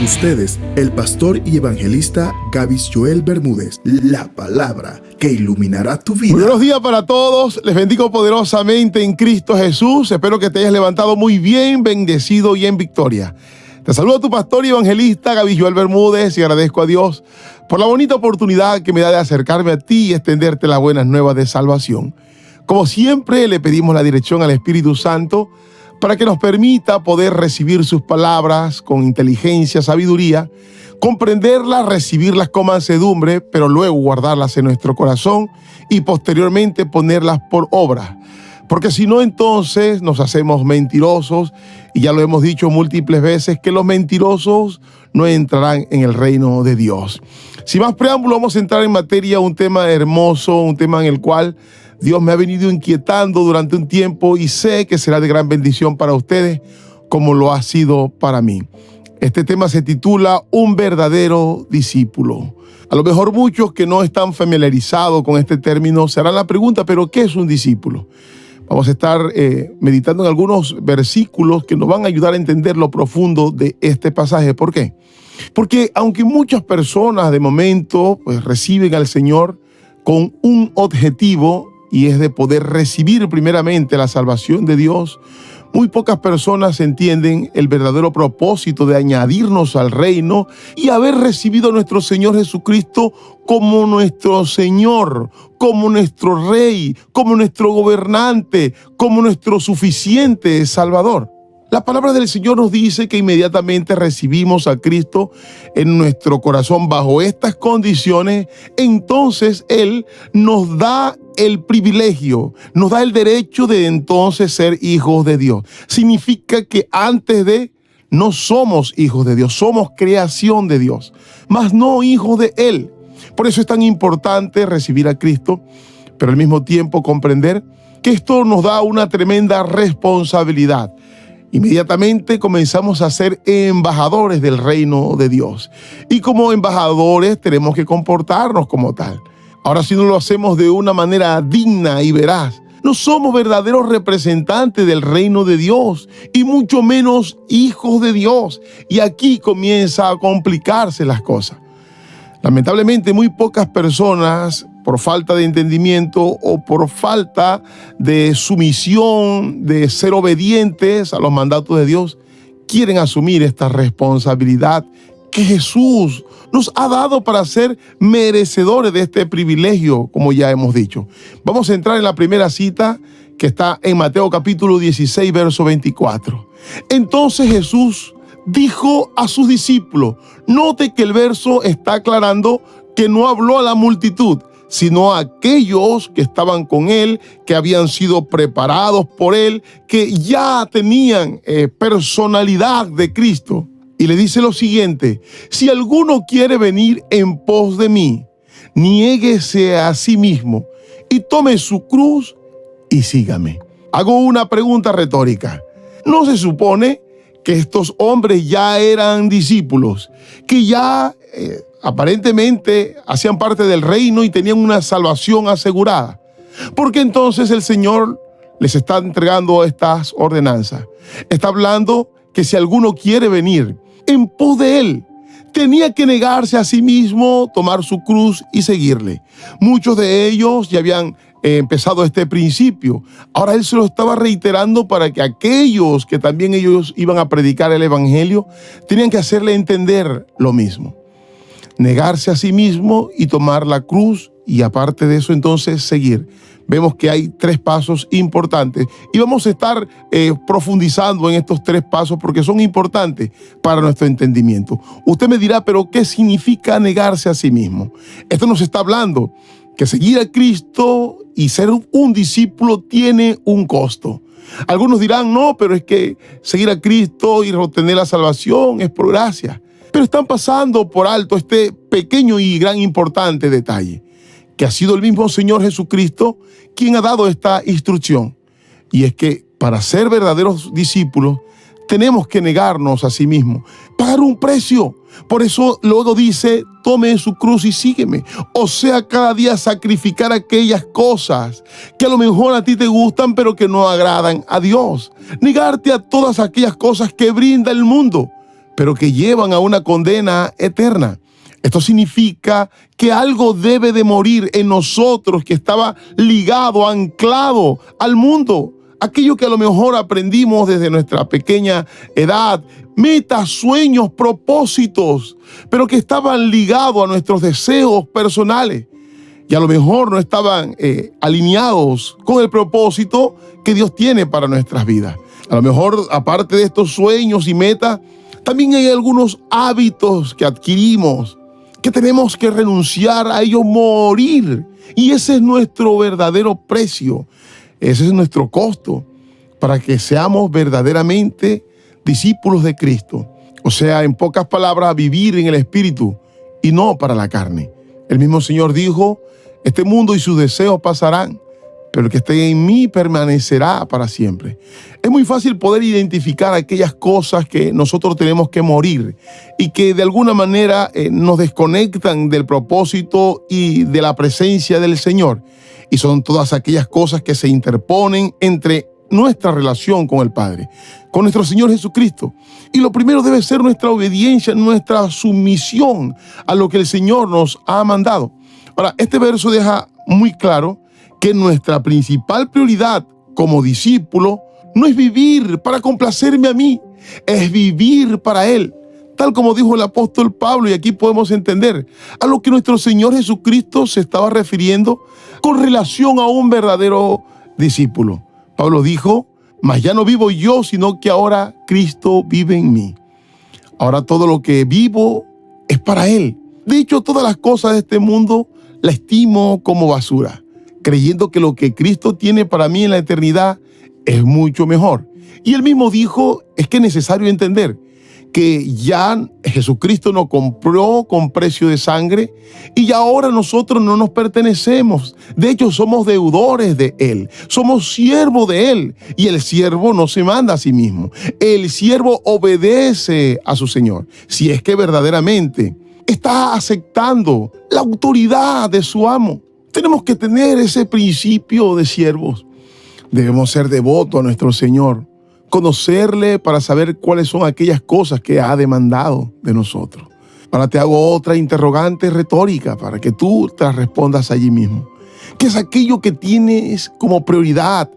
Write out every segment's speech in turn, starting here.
ustedes, el pastor y evangelista Gavis Joel Bermúdez, la palabra que iluminará tu vida. Muy buenos días para todos, les bendigo poderosamente en Cristo Jesús. Espero que te hayas levantado muy bien, bendecido y en victoria. Te saludo a tu pastor y evangelista Gavis Joel Bermúdez y agradezco a Dios por la bonita oportunidad que me da de acercarme a ti y extenderte las buenas nuevas de salvación. Como siempre, le pedimos la dirección al Espíritu Santo para que nos permita poder recibir sus palabras con inteligencia, sabiduría, comprenderlas, recibirlas con mansedumbre, pero luego guardarlas en nuestro corazón y posteriormente ponerlas por obra. Porque si no, entonces nos hacemos mentirosos, y ya lo hemos dicho múltiples veces, que los mentirosos no entrarán en el reino de Dios. Sin más preámbulo, vamos a entrar en materia, un tema hermoso, un tema en el cual Dios me ha venido inquietando durante un tiempo y sé que será de gran bendición para ustedes como lo ha sido para mí. Este tema se titula Un verdadero discípulo. A lo mejor muchos que no están familiarizados con este término se harán la pregunta, ¿pero qué es un discípulo? Vamos a estar meditando en algunos versículos que nos van a ayudar a entender lo profundo de este pasaje. ¿Por qué? Porque aunque muchas personas de momento reciben al Señor con un objetivo, y es de poder recibir primeramente la salvación de Dios, muy pocas personas entienden el verdadero propósito de añadirnos al reino y haber recibido a nuestro Señor Jesucristo como nuestro Señor, como nuestro Rey, como nuestro gobernante, como nuestro suficiente Salvador. La palabra del Señor nos dice que inmediatamente recibimos a Cristo en nuestro corazón bajo estas condiciones, entonces Él nos da el privilegio, nos da el derecho de entonces ser hijos de Dios. Significa que antes de no somos hijos de Dios, somos creación de Dios, mas no hijos de Él. Por eso es tan importante recibir a Cristo, pero al mismo tiempo comprender que esto nos da una tremenda responsabilidad. Inmediatamente comenzamos a ser embajadores del reino de Dios. Y como embajadores tenemos que comportarnos como tal. Ahora, si no lo hacemos de una manera digna y veraz, no somos verdaderos representantes del reino de Dios y mucho menos hijos de Dios. Y aquí comienza a complicarse las cosas. Lamentablemente, muy pocas personas, por falta de entendimiento o por falta de sumisión, de ser obedientes a los mandatos de Dios, quieren asumir esta responsabilidad que Jesús nos ha dado para ser merecedores de este privilegio, como ya hemos dicho. Vamos a entrar en la primera cita que está en Mateo capítulo 16, verso 24. Entonces Jesús dijo a sus discípulos, note que el verso está aclarando que no habló a la multitud, sino a aquellos que estaban con él, que habían sido preparados por él, que ya tenían personalidad de Cristo. Y le dice lo siguiente: si alguno quiere venir en pos de mí, niéguese a sí mismo y tome su cruz y sígame. Hago una pregunta retórica. ¿No se supone que estos hombres ya eran discípulos, que ya aparentemente hacían parte del reino y tenían una salvación asegurada? ¿Por qué entonces el Señor les está entregando estas ordenanzas? Está hablando que si alguno quiere venir en pos de Él, tenía que negarse a sí mismo, tomar su cruz y seguirle. Muchos de ellos ya habían empezado este principio. Ahora Él se lo estaba reiterando para que aquellos que también ellos iban a predicar el evangelio tenían que hacerle entender lo mismo. Negarse a sí mismo y tomar la cruz, y aparte de eso entonces seguir. Vemos que hay 3 pasos importantes y vamos a estar profundizando en estos 3 pasos porque son importantes para nuestro entendimiento. Usted me dirá, pero ¿qué significa negarse a sí mismo? Esto nos está hablando que seguir a Cristo y ser un discípulo tiene un costo. Algunos dirán, no, pero es que seguir a Cristo y obtener la salvación es por gracia. Pero están pasando por alto este pequeño y gran importante detalle, que ha sido el mismo Señor Jesucristo quien ha dado esta instrucción. Y es que para ser verdaderos discípulos tenemos que negarnos a sí mismos, pagar un precio. Por eso luego dice, tome su cruz y sígueme. O sea, cada día sacrificar aquellas cosas que a lo mejor a ti te gustan, pero que no agradan a Dios. Negarte a todas aquellas cosas que brinda el mundo. pero que llevan a una condena eterna. Esto significa que algo debe de morir en nosotros que estaba ligado, anclado al mundo. Aquello que a lo mejor aprendimos desde nuestra pequeña edad, metas, sueños, propósitos, pero que estaban ligados a nuestros deseos personales y a lo mejor no estaban alineados con el propósito que Dios tiene para nuestras vidas. A lo mejor, aparte de estos sueños y metas, también hay algunos hábitos que adquirimos, que tenemos que renunciar a ellos, morir. Y ese es nuestro verdadero precio. Ese es nuestro costo para que seamos verdaderamente discípulos de Cristo. O sea, en pocas palabras, vivir en el Espíritu y no para la carne. El mismo Señor dijo, este mundo y sus deseos pasarán, pero el que esté en mí permanecerá para siempre. Es muy fácil poder identificar aquellas cosas que nosotros tenemos que morir y que de alguna manera nos desconectan del propósito y de la presencia del Señor. Y son todas aquellas cosas que se interponen entre nuestra relación con el Padre, con nuestro Señor Jesucristo. Y lo primero debe ser nuestra obediencia, nuestra sumisión a lo que el Señor nos ha mandado. Ahora, este verso deja muy claro que nuestra principal prioridad como discípulo no es vivir para complacerme a mí, es vivir para Él. Tal como dijo el apóstol Pablo, y aquí podemos entender a lo que nuestro Señor Jesucristo se estaba refiriendo con relación a un verdadero discípulo. Pablo dijo, mas ya no vivo yo, sino que ahora Cristo vive en mí. Ahora todo lo que vivo es para Él. De hecho, todas las cosas de este mundo la estimo como basura, creyendo que lo que Cristo tiene para mí en la eternidad es mucho mejor. Y él mismo dijo, es que es necesario entender que ya Jesucristo nos compró con precio de sangre y ya ahora nosotros no nos pertenecemos. De hecho, somos deudores de Él, somos siervos de Él y el siervo no se manda a sí mismo. El siervo obedece a su Señor, si es que verdaderamente está aceptando la autoridad de su amo. Tenemos que tener ese principio de siervos. Debemos ser devotos a nuestro Señor, conocerle para saber cuáles son aquellas cosas que ha demandado de nosotros. Ahora te hago otra interrogante retórica para que tú te respondas allí mismo. ¿Qué es aquello que tienes como prioridad,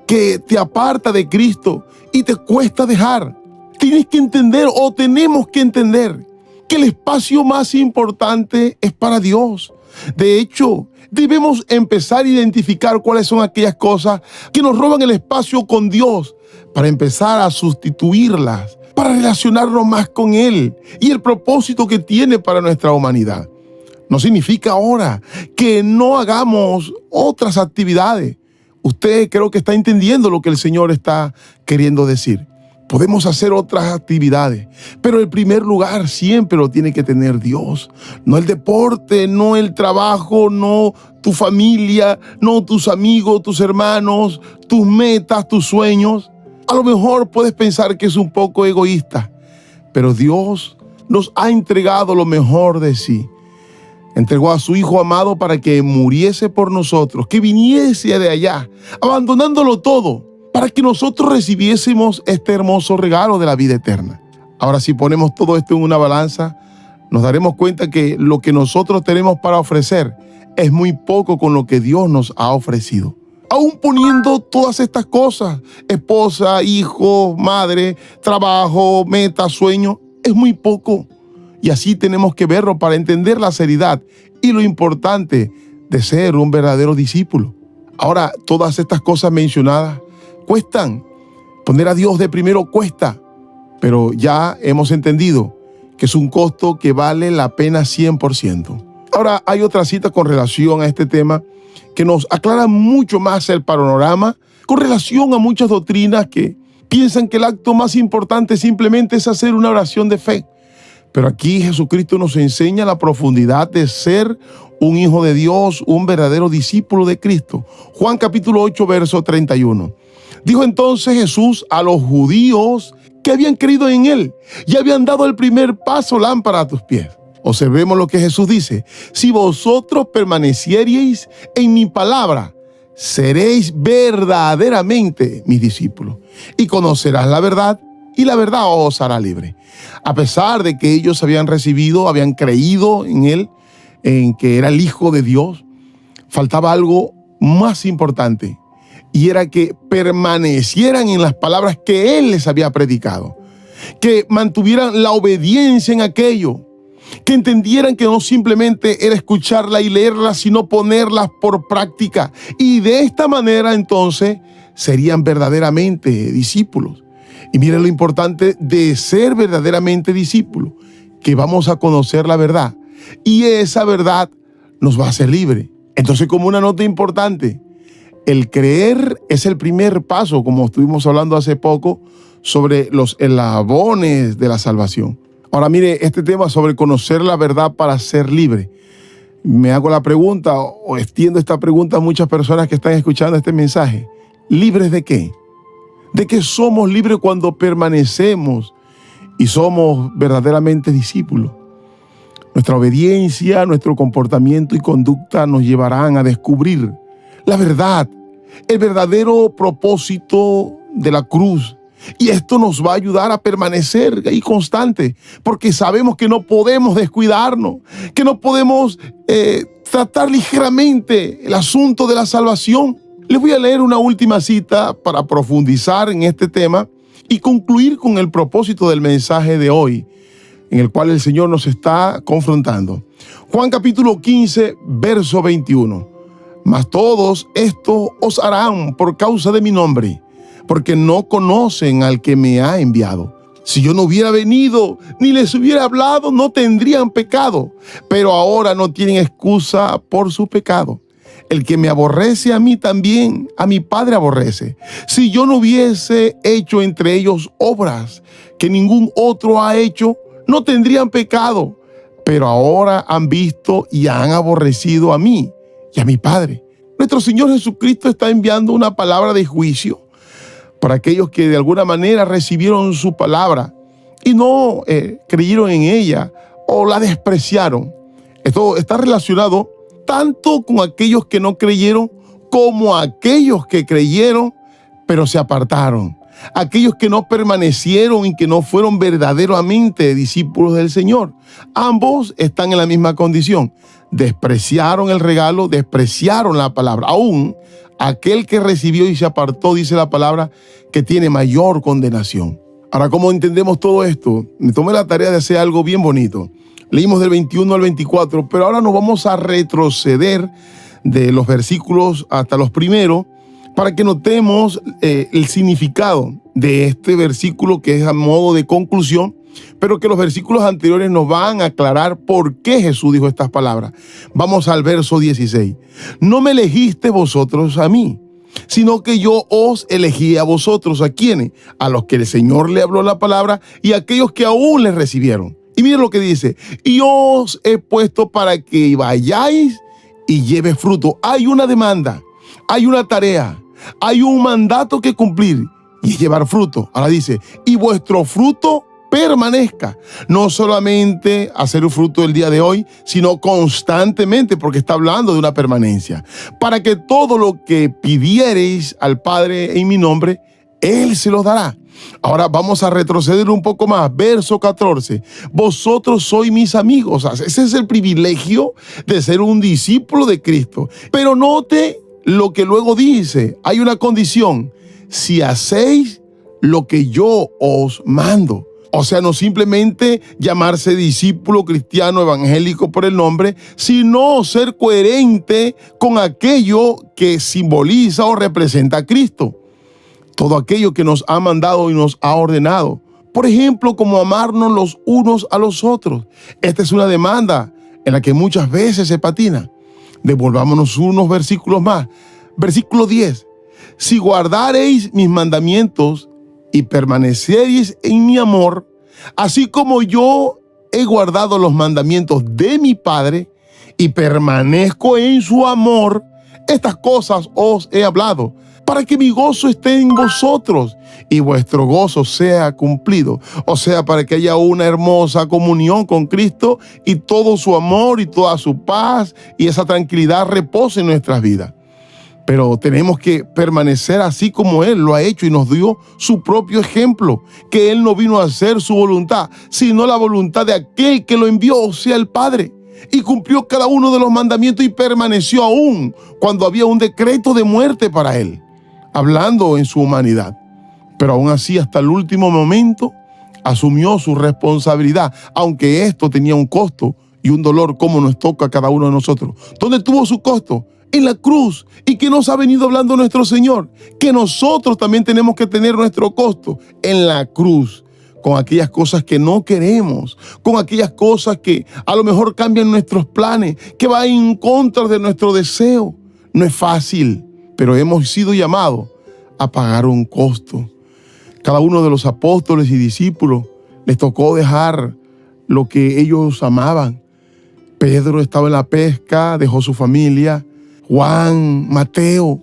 que te aparta de Cristo y te cuesta dejar? Tienes que entender o tenemos que entender que el espacio más importante es para Dios. De hecho, debemos empezar a identificar cuáles son aquellas cosas que nos roban el espacio con Dios para empezar a sustituirlas, para relacionarnos más con Él y el propósito que tiene para nuestra humanidad. No significa ahora que no hagamos otras actividades. Usted creo que está entendiendo lo que el Señor está queriendo decir. Podemos hacer otras actividades, pero el primer lugar siempre lo tiene que tener Dios. No el deporte, no el trabajo, no tu familia, no tus amigos, tus hermanos, tus metas, tus sueños. A lo mejor puedes pensar que es un poco egoísta, pero Dios nos ha entregado lo mejor de sí. Entregó a su Hijo amado para que muriese por nosotros, que viniese de allá, abandonándolo todo, para que nosotros recibiésemos este hermoso regalo de la vida eterna. Ahora, si ponemos todo esto en una balanza, nos daremos cuenta que lo que nosotros tenemos para ofrecer es muy poco con lo que Dios nos ha ofrecido. Aún poniendo todas estas cosas, esposa, hijo, madre, trabajo, meta, sueño, es muy poco. Y así tenemos que verlo para entender la seriedad y lo importante de ser un verdadero discípulo. Ahora, todas estas cosas mencionadas cuestan. Poner a Dios de primero cuesta, pero ya hemos entendido que es un costo que vale la pena 100%. Ahora, hay otra cita con relación a este tema que nos aclara mucho más el panorama con relación a muchas doctrinas que piensan que el acto más importante simplemente es hacer una oración de fe. Pero aquí Jesucristo nos enseña la profundidad de ser un hijo de Dios, un verdadero discípulo de Cristo. Juan capítulo 8, verso 31. Dijo entonces Jesús a los judíos que habían creído en Él y habían dado el primer paso, lámpara a tus pies. Observemos lo que Jesús dice. Si vosotros permaneciereis en mi palabra, seréis verdaderamente mis discípulos y conocerás la verdad y la verdad os hará libre. A pesar de que ellos habían creído en Él, en que era el Hijo de Dios, faltaba algo más importante, y era que permanecieran en las palabras que Él les había predicado, que mantuvieran la obediencia en aquello, que entendieran que no simplemente era escucharla y leerla, sino ponerlas por práctica. Y de esta manera entonces serían verdaderamente discípulos. Y miren lo importante de ser verdaderamente discípulos, que vamos a conocer la verdad. Y esa verdad nos va a hacer libre. Entonces, como una nota importante, el creer es el primer paso, como estuvimos hablando hace poco, sobre los eslabones de la salvación. Ahora mire, este tema sobre conocer la verdad para ser libre. Me hago la pregunta o extiendo esta pregunta a muchas personas que están escuchando este mensaje. ¿Libres de qué? ¿De qué somos libres cuando permanecemos y somos verdaderamente discípulos? Nuestra obediencia, nuestro comportamiento y conducta nos llevarán a descubrir la verdad, el verdadero propósito de la cruz. Y esto nos va a ayudar a permanecer ahí constante, porque sabemos que no podemos descuidarnos, que no podemos tratar ligeramente el asunto de la salvación. Les voy a leer una última cita para profundizar en este tema y concluir con el propósito del mensaje de hoy, en el cual el Señor nos está confrontando. Juan capítulo 15, verso 21. Mas todos esto os harán por causa de mi nombre, porque no conocen al que me ha enviado. Si yo no hubiera venido ni les hubiera hablado, no tendrían pecado, pero ahora no tienen excusa por su pecado. El que me aborrece a mí también, a mi Padre aborrece. Si yo no hubiese hecho entre ellos obras que ningún otro ha hecho, no tendrían pecado, pero ahora han visto y han aborrecido a mí y a mi Padre. Nuestro Señor Jesucristo está enviando una palabra de juicio para aquellos que de alguna manera recibieron su palabra y no creyeron en ella o la despreciaron. Esto está relacionado tanto con aquellos que no creyeron como aquellos que creyeron pero se apartaron. Aquellos que no permanecieron y que no fueron verdaderamente discípulos del Señor. Ambos están en la misma condición. Despreciaron el regalo, despreciaron la palabra. Aún aquel que recibió y se apartó, dice la palabra, que tiene mayor condenación. Ahora, ¿cómo entendemos todo esto? Me tomé la tarea de hacer algo bien bonito. Leímos del 21 al 24, pero ahora nos vamos a retroceder de los versículos hasta los primeros para que notemos el significado de este versículo, que es a modo de conclusión, pero que los versículos anteriores nos van a aclarar por qué Jesús dijo estas palabras. Vamos al verso 16. No me elegiste vosotros a mí, sino que yo os elegí a vosotros. ¿A quiénes? A los que el Señor le habló la palabra y a aquellos que aún le recibieron. Y miren lo que dice. Y os he puesto para que vayáis y lleve fruto. Hay una demanda, hay una tarea, hay un mandato que cumplir y es llevar fruto. Ahora dice, y vuestro fruto permanezca. No solamente hacer el fruto del día de hoy, sino constantemente, porque está hablando de una permanencia. Para que todo lo que pidiereis al Padre en mi nombre, Él se los dará. Ahora vamos a retroceder un poco más. Verso 14. Vosotros sois mis amigos. O sea, ese es el privilegio de ser un discípulo de Cristo. Pero note lo que luego dice. Hay una condición. Si hacéis lo que yo os mando. O sea, no simplemente llamarse discípulo cristiano evangélico por el nombre, sino ser coherente con aquello que simboliza o representa a Cristo. Todo aquello que nos ha mandado y nos ha ordenado. Por ejemplo, como amarnos los unos a los otros. Esta es una demanda en la que muchas veces se patina. Devolvámonos unos versículos más. Versículo 10. Si guardareis mis mandamientos y permaneceréis en mi amor, así como yo he guardado los mandamientos de mi Padre y permanezco en su amor, estas cosas os he hablado, para que mi gozo esté en vosotros y vuestro gozo sea cumplido. O sea, para que haya una hermosa comunión con Cristo y todo su amor y toda su paz y esa tranquilidad repose en nuestras vidas. Pero tenemos que permanecer así como Él lo ha hecho y nos dio su propio ejemplo, que Él no vino a hacer su voluntad, sino la voluntad de aquel que lo envió, o sea, el Padre. Y cumplió cada uno de los mandamientos y permaneció aún cuando había un decreto de muerte para Él, hablando en su humanidad. Pero aún así, hasta el último momento, asumió su responsabilidad, aunque esto tenía un costo y un dolor como nos toca a cada uno de nosotros. ¿Dónde tuvo su costo? En la cruz. ¿Y qué nos ha venido hablando nuestro Señor? Que nosotros también tenemos que tener nuestro costo en la cruz, con aquellas cosas que no queremos, con aquellas cosas que a lo mejor cambian nuestros planes, que van en contra de nuestro deseo. No es fácil, pero hemos sido llamados a pagar un costo. Cada uno de los apóstoles y discípulos les tocó dejar lo que ellos amaban. Pedro estaba en la pesca, dejó su familia. Juan, Mateo,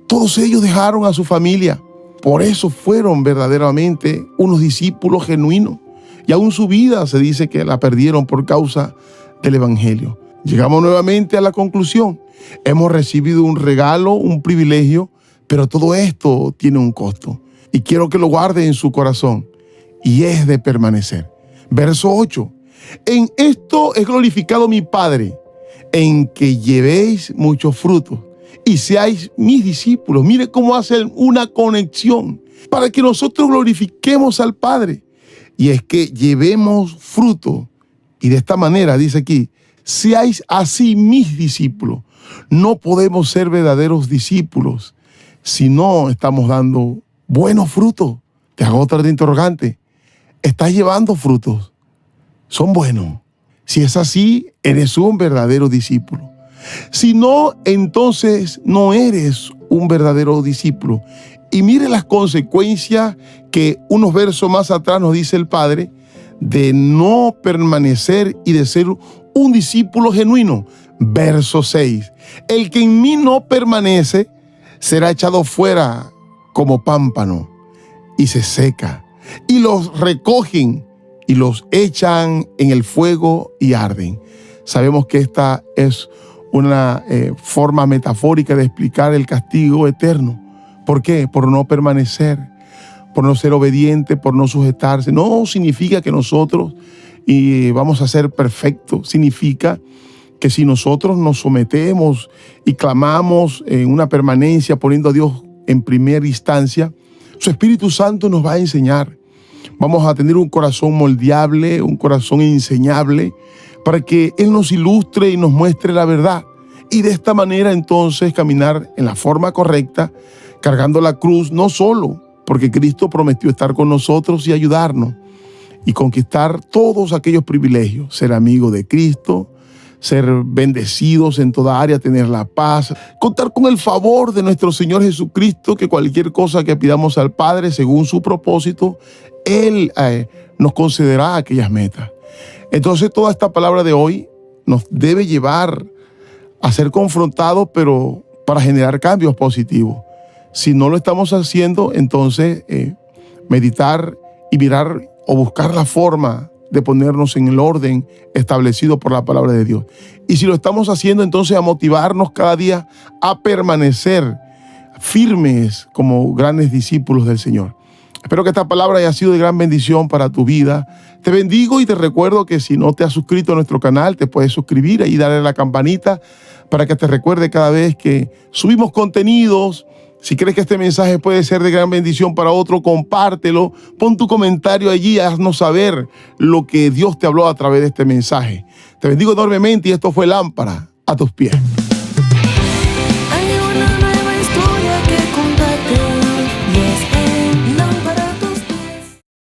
todos ellos dejaron a su familia. Por eso fueron verdaderamente unos discípulos genuinos. Y aún su vida se dice que la perdieron por causa del Evangelio. Llegamos nuevamente a la conclusión. Hemos recibido un regalo, un privilegio, pero todo esto tiene un costo. Y quiero que lo guarde en su corazón. Y es de permanecer. Verso 8. En esto es glorificado mi Padre, en que llevéis muchos frutos y seáis mis discípulos. Mire cómo hacen una conexión para que nosotros glorifiquemos al Padre. Y es que llevemos fruto. Y de esta manera, dice aquí, seáis así mis discípulos. No podemos ser verdaderos discípulos si no estamos dando buenos frutos. Te hago otra interrogante. ¿Estás llevando frutos? ¿Son buenos? Si es así, eres un verdadero discípulo. Si no, entonces no eres un verdadero discípulo. Y mire las consecuencias que unos versos más atrás nos dice el Padre de no permanecer y de ser un discípulo genuino. Verso 6. El que en mí no permanece será echado fuera como pámpano y se seca. Y los recogen y los echan en el fuego y arden. Sabemos que esta es una forma metafórica de explicar el castigo eterno. ¿Por qué? Por no permanecer, por no ser obediente, por no sujetarse. No significa que nosotros vamos a ser perfectos. Significa que si nosotros nos sometemos y clamamos en una permanencia, poniendo a Dios en primera instancia, su Espíritu Santo nos va a enseñar. Vamos a tener un corazón moldeable, un corazón enseñable, para que Él nos ilustre y nos muestre la verdad. Y de esta manera entonces caminar en la forma correcta, cargando la cruz, no solo porque Cristo prometió estar con nosotros y ayudarnos, y conquistar todos aquellos privilegios, ser amigo de Cristo, ser bendecidos en toda área, tener la paz, contar con el favor de nuestro Señor Jesucristo, que cualquier cosa que pidamos al Padre según su propósito, Él nos concederá aquellas metas. Entonces toda esta palabra de hoy nos debe llevar a ser confrontados, pero para generar cambios positivos. Si no lo estamos haciendo, entonces meditar y mirar o buscar la forma de ponernos en el orden establecido por la palabra de Dios. Y si lo estamos haciendo, entonces a motivarnos cada día a permanecer firmes como grandes discípulos del Señor. Espero que esta palabra haya sido de gran bendición para tu vida. Te bendigo y te recuerdo que si no te has suscrito a nuestro canal, te puedes suscribir y darle a la campanita para que te recuerde cada vez que subimos contenidos. Si crees que este mensaje puede ser de gran bendición para otro, compártelo, pon tu comentario allí, haznos saber lo que Dios te habló a través de este mensaje. Te bendigo enormemente y esto fue Lámpara a tus pies.